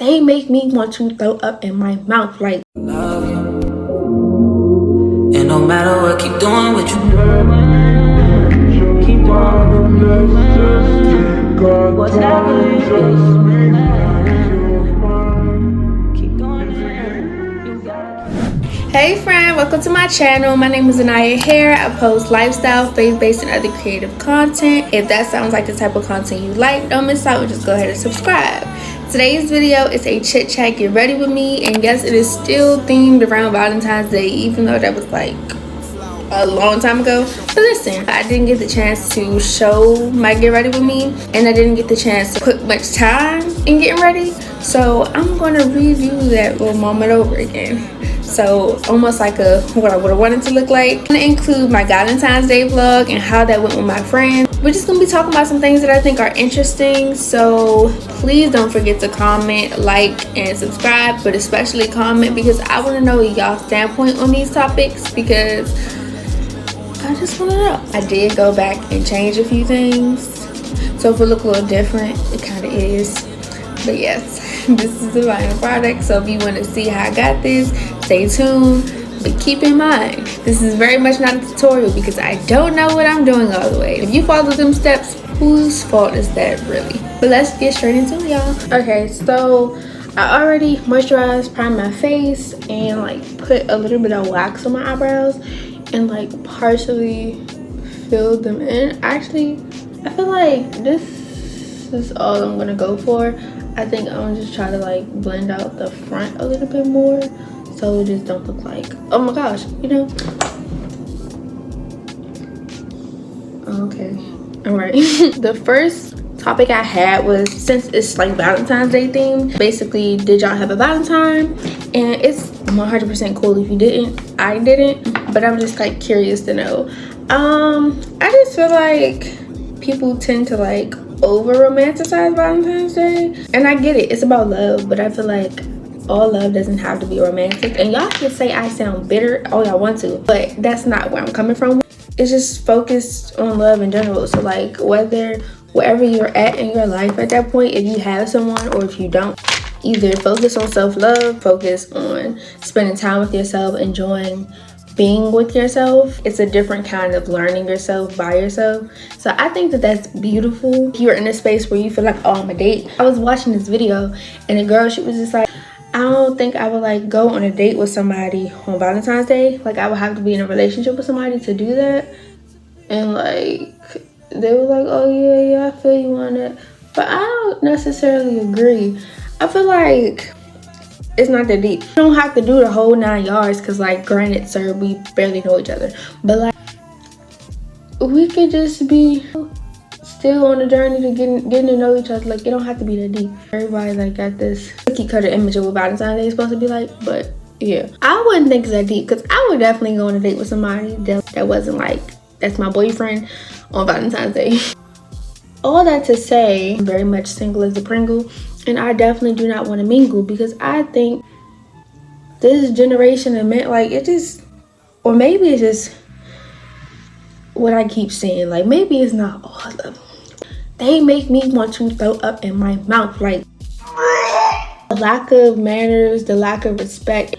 they make me want to throw up in my mouth. Like, love you. And no matter what, keep doing what you keep doing. Whatever it is, keep doing it. You got it. hey friend, welcome to my channel. My name is Anaya Hair. I post lifestyle, faith-based, and other creative content. If that sounds like the type of content you like, don't miss out and just go ahead and subscribe. Today's video is a chit chat get ready with me, and yes, it is still themed around Valentine's Day, even though that was like a long time ago. But listen, I didn't get the chance to show my get ready with me, and I didn't get the chance to put much time in getting ready, so I'm going to redo that little moment over again. So almost like what I would have wanted to look like. I'm gonna include my Galentine's Day vlog and how that went with my friend. We're just gonna be talking about some things that I think are interesting, so please don't forget to comment, like, and subscribe, but especially comment, because I want to know y'all's standpoint on these topics, because I just want to know. I did go back and change a few things, so if it look a little different, it kind of is. But yes, this is the final product, so if you want to see how I got this, stay tuned. But keep in mind, this is very much not a tutorial, because I don't know what I'm doing all the way. If you follow them steps, whose fault is that really? But let's get straight into it, y'all. Okay, so I already moisturized, primed my face, and like put a little bit of wax on my eyebrows, and like partially filled them in. Actually, I feel like this is all I'm gonna go for. I think I'm gonna just try to like blend out the front a little bit more, so it just don't look like, oh my gosh, you know. Okay, all right. The first topic I had was, since it's like Valentine's Day theme, basically, did y'all have a Valentine? And it's 100% cool if you didn't. I didn't, but I'm just like curious to know. I just feel like people tend to like over romanticize Valentine's Day, and I get it, it's about love, but I feel like all love doesn't have to be romantic. And y'all can say I sound bitter all y'all want to, but that's not where I'm coming from. It's just focused on love in general. So like wherever you're at in your life at that point, if you have someone or if you don't, either focus on self-love, focus on spending time with yourself, enjoying being with yourself. It's a different kind of learning yourself by yourself. So I think that that's beautiful. If you're in a space where you feel like, oh, I'm a date. I was watching this video, and the girl, she was just like, I don't think I would like go on a date with somebody on Valentine's Day. Like, I would have to be in a relationship with somebody to do that. And like, they were like, oh yeah, I feel you on that. But I don't necessarily agree. I feel like it's not that deep. You don't have to do the whole 9 yards, because like, granted, sir, we barely know each other, but like, we could just be still on the journey to getting to know each other. Like, it don't have to be that deep. Everybody like got this cookie cutter image of what Valentine's Day is supposed to be like, but yeah, I wouldn't think it's that deep, because I would definitely go on a date with somebody that wasn't like, that's my boyfriend on Valentine's Day. All that to say, I'm very much single as a Pringle, and I definitely do not want to mingle, because I think this generation of men, like, it just, or maybe it's just what I keep saying, like, maybe it's not all of them. They make me want to throw up in my mouth. Like, the lack of manners, the lack of respect.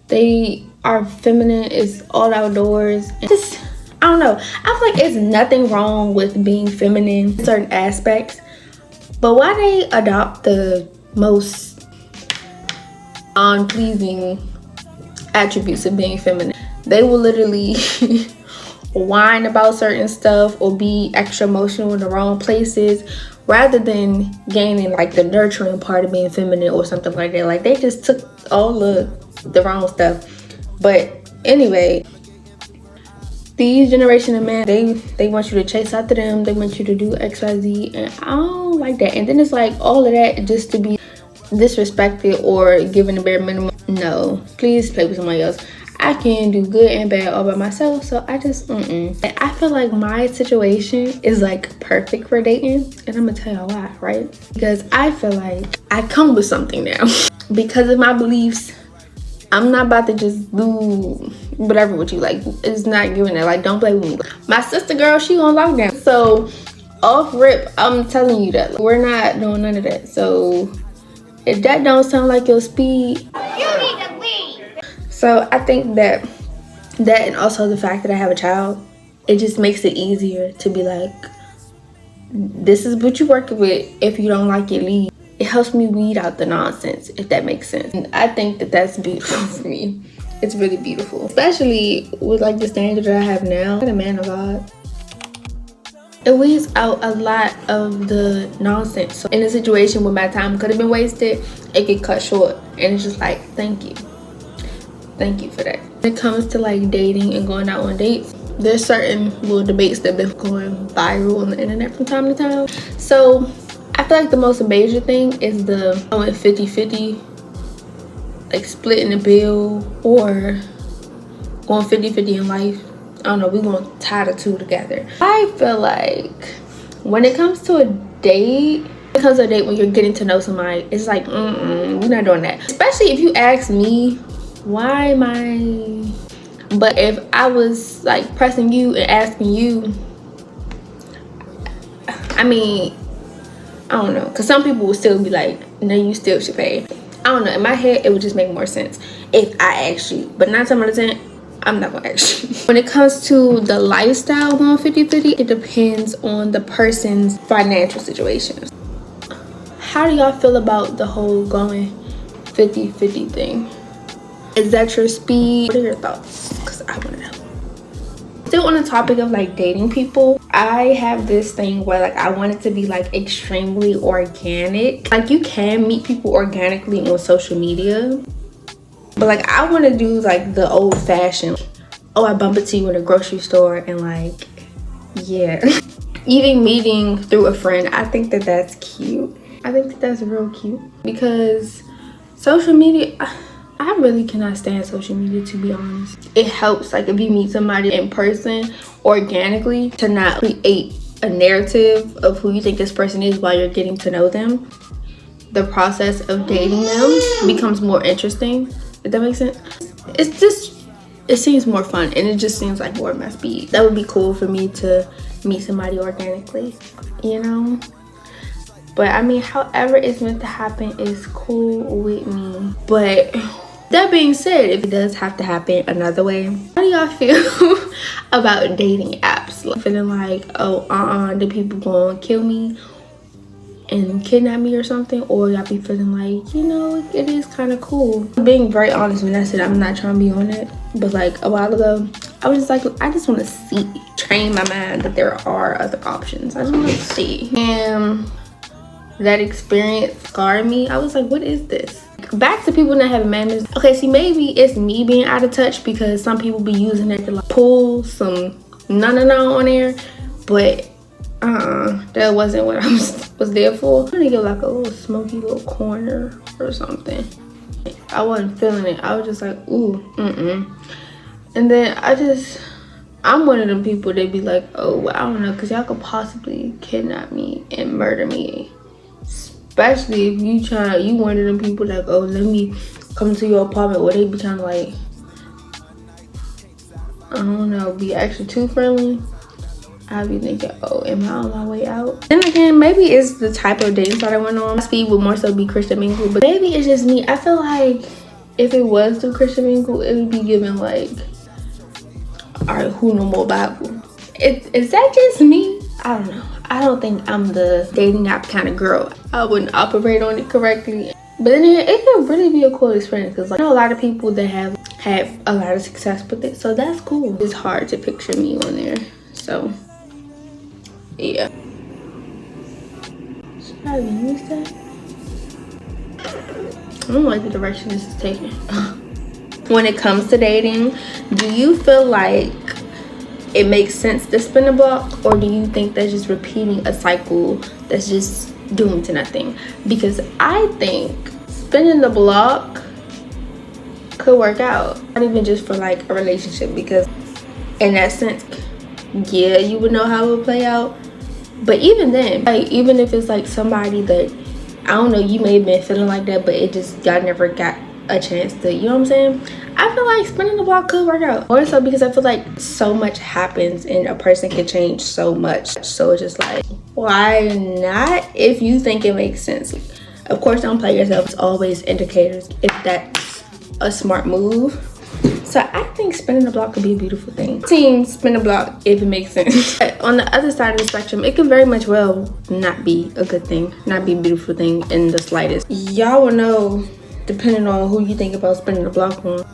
They are feminine, it's all outdoors. And just, I don't know. I feel like it's nothing wrong with being feminine in certain aspects, but why they adopt the most unpleasing attributes of being feminine? They will literally whine about certain stuff or be extra emotional in the wrong places, rather than gaining like the nurturing part of being feminine or something like that. Like, they just took all the wrong stuff. But anyway, these generation of men, they want you to chase after them, they want you to do XYZ, and I don't like that. And then it's like all of that just to be disrespected or given the bare minimum. No, please play with somebody else. I can do good and bad all by myself, so I just And I feel like my situation is like perfect for dating, and I'm gonna tell y'all why, right? Because I feel like I come with something now. Because of my beliefs, I'm not about to just do whatever with you. Like, it's not giving that. Like, don't play with me. My sister girl, she on lockdown, so off rip, I'm telling you that we're not doing none of that. So If that don't sound like your speed, you need to leave. So I think that and also the fact that I have a child, it just makes it easier to be like, this is what you're working with. If you don't like it, leave. It helps me weed out the nonsense, if that makes sense. And I think that that's beautiful for me. It's really beautiful, especially with like the standard that I have now. I'm a man of God. It weeds out a lot of the nonsense. So in a situation where my time could have been wasted, it get cut short. And it's just like, thank you for that. When it comes to like dating and going out on dates, there's certain little debates that have been going viral on the internet from time to time. So I feel like the most major thing is the going 50-50, like splitting the bill, or going 50-50 in life. I don't know, we're gonna tie the two together. I feel like when it comes to a date, when you're getting to know somebody, it's like, we're not doing that. Especially if you ask me, why am I? But if I was like pressing you and asking you, I mean, I don't know, because some people would still be like, no, you still should pay. I don't know, in my head, it would just make more sense if I asked you. But 9 times out of 10, I'm not gonna ask you. When it comes to the lifestyle going 50-50, it depends on the person's financial situation. How do y'all feel about the whole going 50-50 thing? Is that your speed? What are your thoughts? Because I want to know. Still on the topic of like dating people, I have this thing where like I want it to be like extremely organic. Like you can meet people organically on social media, but like I want to do like the old fashioned, oh, I bump into you in a grocery store and like, yeah. Even meeting through a friend, I think that that's cute. I think that that's real cute, because social media, I really cannot stand social media, to be honest. It helps like if you meet somebody in person organically to not create a narrative of who you think this person is while you're getting to know them. The process of dating them becomes more interesting, if that makes sense. It's just, it seems more fun, and it just seems like more of my speed. That would be cool for me to meet somebody organically, you know? But I mean, however it's meant to happen is cool with me. But that being said, if it does have to happen another way, how do y'all feel about dating apps? Like, feeling like, oh, the people gonna kill me and kidnap me or something? Or y'all be feeling like, you know, it is kind of cool? Being very honest when I said I'm not trying to be on it, but like a while ago, I was just like, I just want to train my mind that there are other options. I just want to see. And that experience scarred me. I was like, what is this? Back to people not having manners. Okay, see, maybe it's me being out of touch, because some people be using it to like pull some no on there, but that wasn't what I was there for. I'm gonna give like a little smoky little corner or something. I wasn't feeling it. I was just like, ooh, and then I'm one of them people that be like, oh, well, I don't know, because y'all could possibly kidnap me and murder me. Especially if you one of them people like, oh, let me come to your apartment, where they be trying to like, I don't know, be actually too friendly. I'll be thinking, oh, am I on my way out? Then again, maybe it's the type of dating site I went on. My speed would more so be Christian Mingle, but maybe it's just me. I feel like if it was through Christian Mingle, it would be given like, all right, who know more Bible? Is that just me? I don't know. I don't think I'm the dating app kind of girl. I wouldn't operate on it correctly. But then it can really be a cool experience, because like, I know a lot of people that have had a lot of success with it. So that's cool. It's hard to picture me on there. So, yeah. Should I even use that? I don't like the direction this is taking. When it comes to dating, do you feel like it makes sense to spin a block, or do you think that's just repeating a cycle that's just doomed to nothing? Because I think spinning the block could work out, not even just for like a relationship, because in that sense, yeah, you would know how it would play out. But even then, like, even if it's like somebody that, I don't know, you may have been feeling like that, but it just, y'all never got a chance to, you know what I'm saying? I feel like spinning the block could work out. More so because I feel like so much happens and a person can change so much. So it's just like, why not if you think it makes sense? Of course, don't play yourself. It's always indicators if that's a smart move. So I think spinning the block could be a beautiful thing. Team spin the block if it makes sense. But on the other side of the spectrum, it can very much well not be a good thing, not be a beautiful thing in the slightest. Y'all will know depending on who you think about spinning the block on.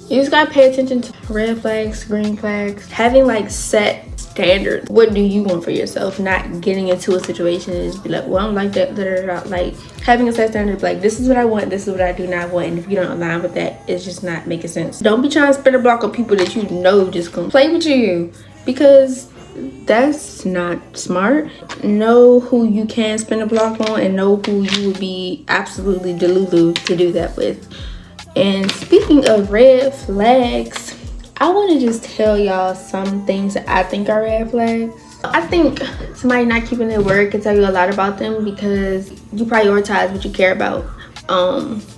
You just gotta pay attention to red flags, green flags, having like set standards. What do you want for yourself? Not getting into a situation and just be like, well, I don't like that. Like having a set standard, like this is what I want, this is what I do not want, and if you don't align with that, it's just not making sense. Don't be trying to spin a block on people that you know just gonna play with you, because that's not smart. Know who you can spin a block on and know who you would be absolutely delulu to do that with. And speaking of red flags, I want to just tell y'all some things that I think are red flags. I think somebody not keeping their word can tell you a lot about them because you prioritize what you care about.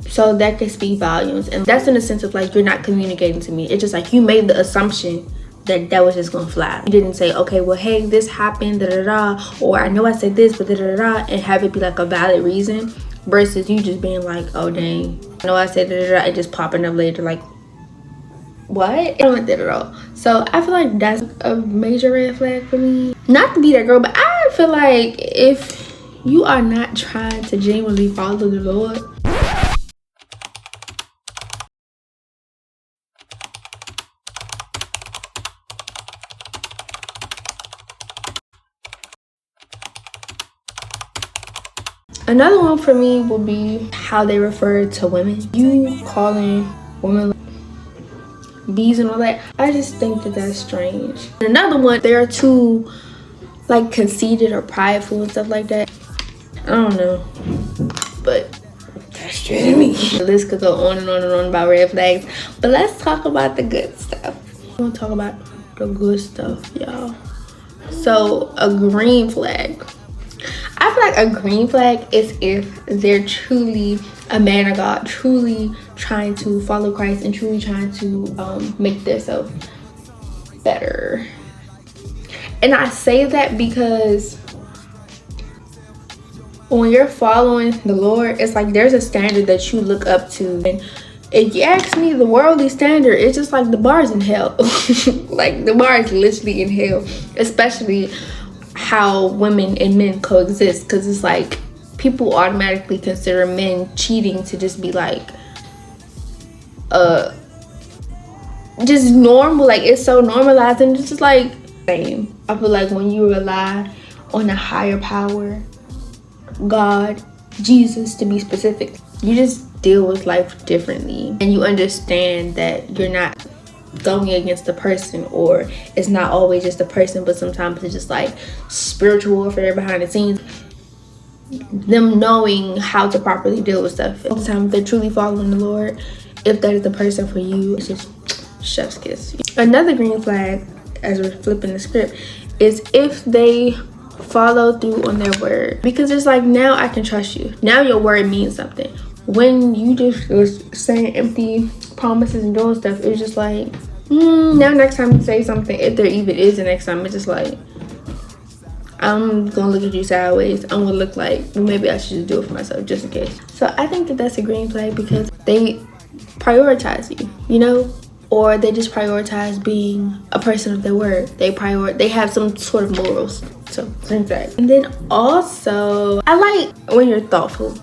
So that can speak volumes, and that's in the sense of like you're not communicating to me. It's just like you made the assumption that that was just gonna fly. You didn't say, okay, well, hey, this happened, da da da, or I know I said this, but da da da, and have it be like a valid reason, versus you just being like, oh dang, I know I said da da da, and just popping up later like, what? I don't like that at all. So I feel like that's a major red flag for me. Not to be that girl, but I feel like if you are not trying to genuinely follow the Lord, another one for me will be how they refer to women. You calling women bees and all that, I just think that that's strange. And another one, they're too like conceited or prideful and stuff like that. I don't know, but that's just me. The list could go on and on and on about red flags, but let's talk about the good stuff. We're gonna talk about the good stuff, y'all. So a green flag, I feel like a green flag is if they're truly a man of God, truly trying to follow Christ and truly trying to make themselves better. And I say that because when you're following the Lord, it's like there's a standard that you look up to. And if you ask me, the worldly standard, it's just like the bar's in hell. Like the bar is literally in hell, especially how women and men coexist, because it's like people automatically consider men cheating to just be like just normal. Like it's so normalized, and it's just like same. I feel like when you rely on a higher power, God, Jesus to be specific, you just deal with life differently, and you understand that you're not going against the person, or it's not always just the person, but sometimes it's just like spiritual warfare behind the scenes. Them knowing how to properly deal with stuff. All the time, they're truly following the Lord. If that is the person for you, it's just chef's kiss. Another green flag, as we're flipping the script, is if they follow through on their word, because it's like, now I can trust you. Now your word means something. When you just was saying empty promises and doing stuff, it's just like, now next time you say something, if there even is a next time, it's just like, I'm gonna look at you sideways. I'm gonna look like, well, maybe I should just do it for myself just in case. So I think that that's a green flag, because they prioritize you, you know, or they just prioritize being a person of their word. They have some sort of morals. So green flag. And then also, I like when you're thoughtful.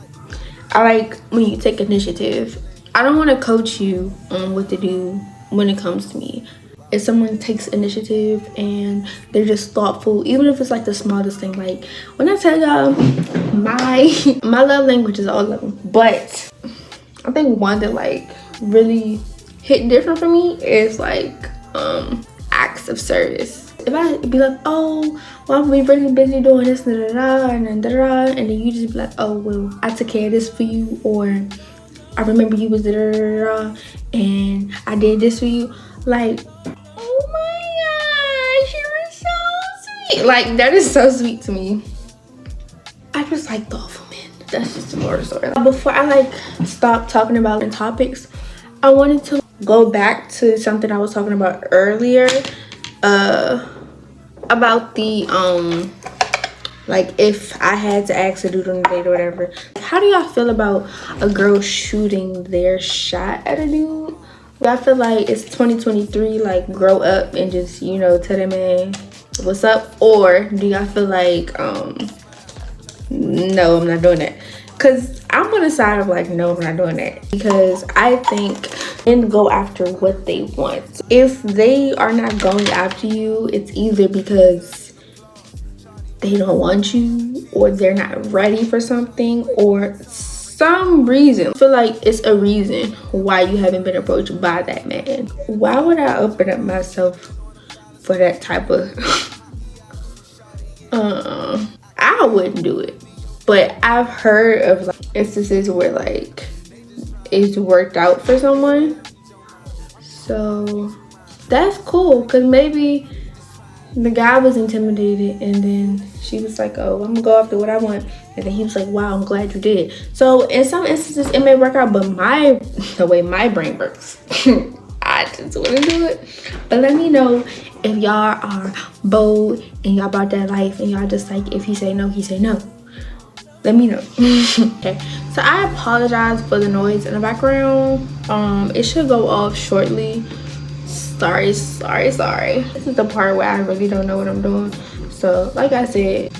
I like when you take initiative. I don't want to coach you on what to do when it comes to me. If someone takes initiative and they're just thoughtful, even if it's like the smallest thing, like when I tell y'all my love language is all of them, but I think one that like really hit different for me is like acts of service. If I be like, oh, well, I'm really busy doing this, da da da, and then da da, and then you just be like, oh, well, I took care of this for you, or I remember you was da da da da, and I did this for you. Like, oh my gosh, you're so sweet. Like, that is so sweet to me. I just like thoughtful men. That's just more story. Before I like stop talking about topics, I wanted to go back to something I was talking about earlier, about the Like if I had to ask a dude on a date or whatever. How do y'all feel about a girl shooting their shot at a dude? I feel like it's 2023, like grow up and just, you know, tell that man what's up? Or do y'all feel like, no, I'm not doing that? Because I'm on the side of like, no, I'm not doing that. Because I think men go after what they want. If they are not going after you, it's either because they don't want you, or they're not ready for something, or some reason. I feel like it's a reason why you haven't been approached by that man. Why would I open up myself for that type of I wouldn't do it. But I've heard of like instances where like it's worked out for someone, so that's cool. Because maybe the guy was intimidated and then she was like, oh, I'm gonna go after what I want, and then he was like, wow, I'm glad you did. So in some instances it may work out, but the way my brain works, I just want to do it. But let me know if y'all are bold and y'all about that life and y'all just like, if he say no, he say no. Let me know. Okay, so I apologize for the noise in the background. It should go off shortly. Sorry. This is the part where I really don't know what I'm doing. So like I said,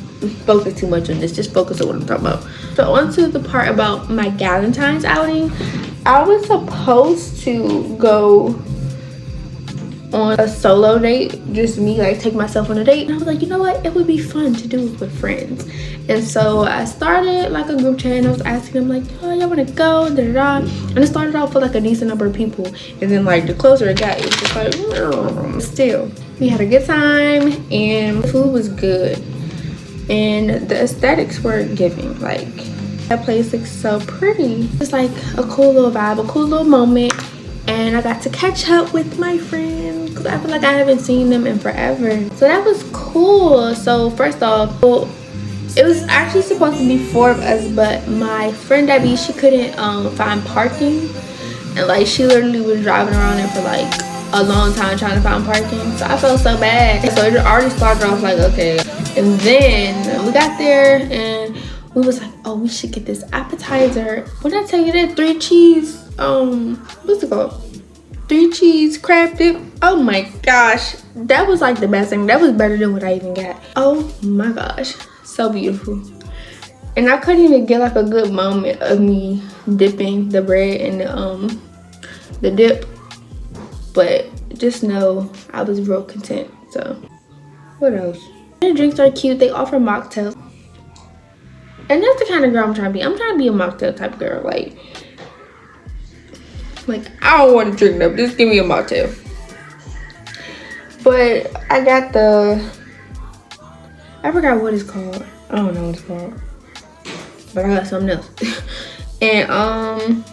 focus too much on this. Just focus on what I'm talking about. So on to the part about my Galentine's outing. I was supposed to go on a solo date, just me, like take myself on a date, and I was like, you know what, it would be fun to do it with friends. And so I started like a group chat and I was asking them like, oh, y'all want to go, da, da, da. And it started off with like a decent number of people, and then like the closer it got, it was just like still, we had a good time and the food was good and the aesthetics were giving. Like that place looks so pretty. It's like a cool little vibe, a cool little moment. And I got to catch up with my friends because I feel like I haven't seen them in forever. So that was cool. So first off, well, it was actually supposed to be 4 of us, but my friend Debbie, she couldn't find parking, and like she literally was driving around there for like a long time trying to find parking. So I felt so bad. So it already started off like, okay. And then we got there and we was like, oh, we should get this appetizer. When I tell you that 3 cheese, what's it called? 3 cheese crab dip. Oh my gosh, that was like the best thing. That was better than what I even got. Oh my gosh, so beautiful. And I couldn't even get like a good moment of me dipping the bread in the dip, but just know I was real content. So what else? The drinks are cute. They offer mocktails, and that's the kind of girl I'm trying to be. I'm trying to be a mocktail type of girl. Like I don't want to drink them, just give me a mocktail. But I got I forgot what it's called. I don't know what it's called, but I got something else. And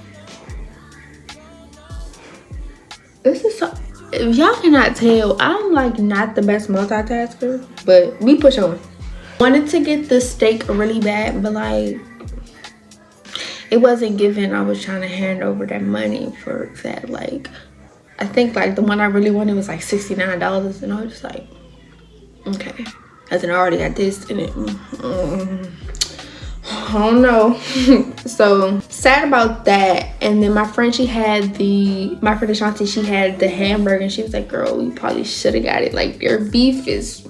this is so, if y'all cannot tell, I'm like not the best multitasker, but we push on. Wanted to get the steak really bad, but like it wasn't given. I was trying to hand over that money for that. Like I think like the one I really wanted was like $69, and I was just like, okay, as in I already got this in it. I don't know. So sad about that. And then my friend, she had my friend Ashanti, she had the hamburger, and she was like, girl, you probably should have got it. Like their beef is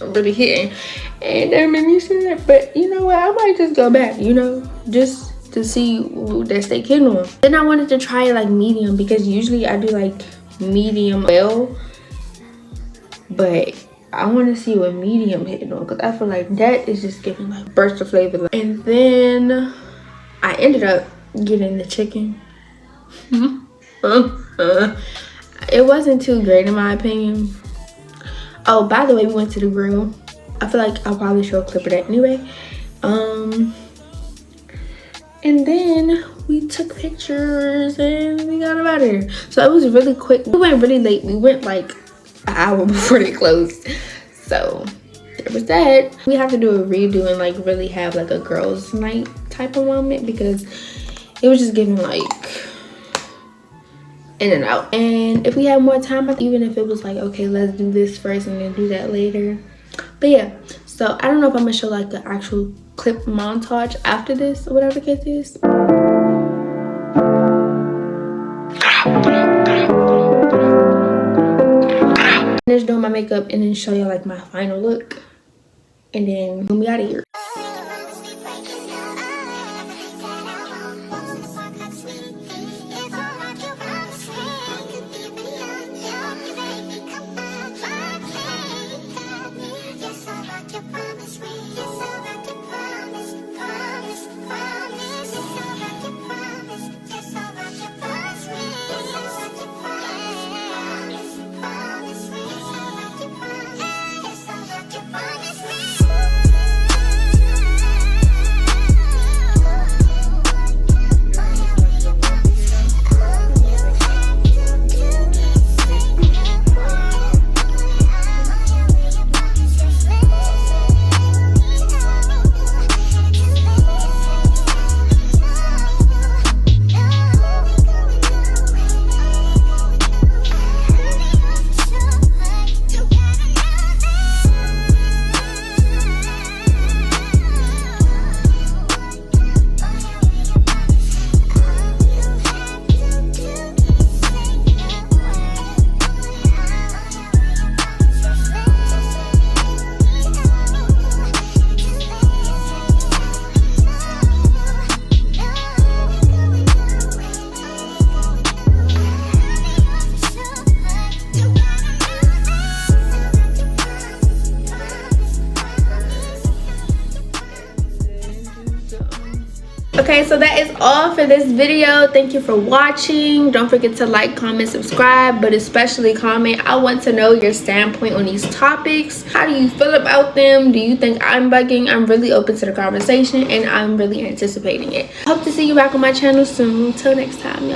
really hitting. And that made me sad. But you know what, I might just go back, you know, just to see that steak hitting on. Then I wanted to try like medium, because usually I do like medium well, but I want to see what medium hitting on, because I feel like that is just giving like burst of flavor. And then I ended up getting the chicken. It wasn't too great in my opinion. Oh, by the way, we went to the grill. I feel like I'll probably show a clip of that anyway. And then we took pictures and we got out of here. So it was really quick. We went really late. We went like an hour before they closed. So there was that. We have to do a redo and like really have like a girls' night type of moment, because it was just giving like in and out. And if we had more time, even if it was like, okay, let's do this first and then do that later. But yeah, So I don't know if I'm gonna show like an actual clip montage after this or whatever the case is. Finish doing my makeup and then show y'all like my final look, and then we'll be out of here. Okay, so that is all for this video. Thank you for watching. Don't forget to like, comment, subscribe, but especially comment. I want to know your standpoint on these topics. How do you feel about them? Do you think I'm bugging? I'm really open to the conversation and I'm really anticipating it. Hope to see you back on my channel soon. Till next time, y'all.